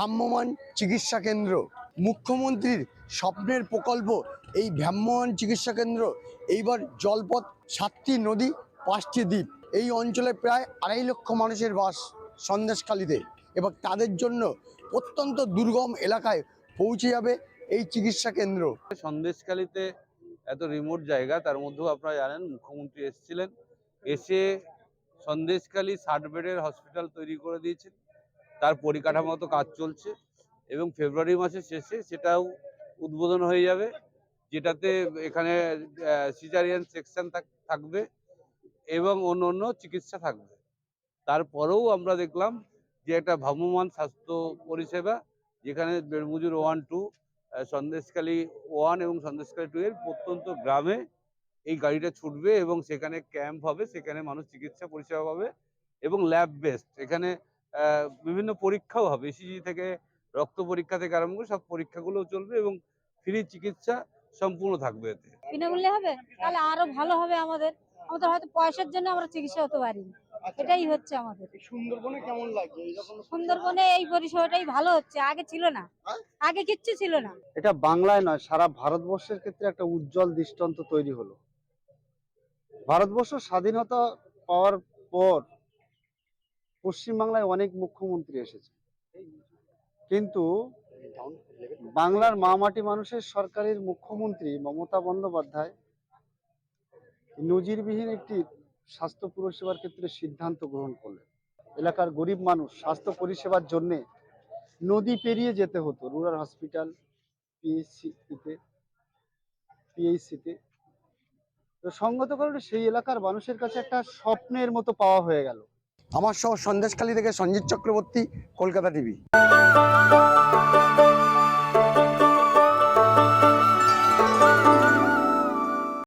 ভ্রাম্যমাণ চিকিৎসা কেন্দ্র, মুখ্যমন্ত্রীর স্বপ্নের প্রকল্প এই ভ্রাম্যমাণ চিকিৎসা কেন্দ্র। এইবার জলপথ, 7টি নদী, 5টি দ্বীপ, এই অঞ্চলে প্রায় 2.5 লক্ষ মানুষের বাস সন্দেশখালীতে, এবং তাদের জন্য অত্যন্ত দুর্গম এলাকায় পৌঁছে যাবে এই চিকিৎসা কেন্দ্র। সন্দেশখালীতে এত রিমোট জায়গা, তার মধ্যেও আপনারা জানেন মুখ্যমন্ত্রী এসেছিলেন, এসে সন্দেশখালী 60 বেডের হসপিটাল তৈরি করে দিয়েছেন। তার পরিকাঠামোগত কাজ চলছে এবং ফেব্রুয়ারি মাসের শেষে সেটাও উদ্বোধন হয়ে যাবে, যেটাতে এখানে সিজারিয়ান সেকশন থাকবে এবং অন্য চিকিৎসা থাকবে। তারপরেও আমরা দেখলাম যে একটা ভ্রাম্যমাণ স্বাস্থ্য পরিষেবা, যেখানে বেড়মুজুর 1, 2, সন্দেশখালী 1 এবং সন্দেশখালী 2 এর প্রত্যন্ত গ্রামে এই গাড়িটা ছুটবে এবং সেখানে ক্যাম্প হবে, সেখানে মানুষ চিকিৎসা পরিষেবা পাবে এবং ল্যাব বেসড এখানে বিভিন্ন পরীক্ষাও হবে, ইসিজি থেকে রক্ত পরীক্ষা থেকে আরম্ভ করে সব পরীক্ষাগুলো চলবে এবং ফ্রি চিকিৎসা সম্পূর্ণ থাকবে। এতে বিনামূল্যে হবে, তাহলে আরো ভালো হবে। আমাদের হয়তো পয়সার জন্য আমরা চিকিৎসা হতে পারি, এটাই হচ্ছে আমাদের। সুন্দরবনে কেমন লাগছে? সুন্দরবনে এই পরিষেবাটাই ভালো হচ্ছে, আগে ছিল না, আগে কিচ্ছু ছিল না। এটা বাংলায় নয়, সারা ভারতবর্ষের ক্ষেত্রে একটা উজ্জ্বল দৃষ্টান্ত তৈরি হলো। ভারতবর্ষ স্বাধীনতা পাওয়ার পর পশ্চিমবাংলায় অনেক মুখ্যমন্ত্রী এসেছে, কিন্তু বাংলার মামাটি মানুষের সরকারের মুখ্যমন্ত্রী মমতা বন্দ্যোপাধ্যায় নজিরবিহীন একটি স্বাস্থ্য পরিষেবার ক্ষেত্রে সিদ্ধান্ত গ্রহণ করলেন। এলাকার গরিব মানুষ স্বাস্থ্য পরিষেবার জন্যে নদী পেরিয়ে যেতে হতো রুরাল হসপিটাল, পিএইচসিতে। তো সঙ্গত কারণে সেই এলাকার মানুষের কাছে একটা স্বপ্নের মতো পাওয়া হয়ে গেল। আমার শহর সন্দেশখালী থেকে সঞ্জিত চক্রবর্তী, কলকাতা টিভি।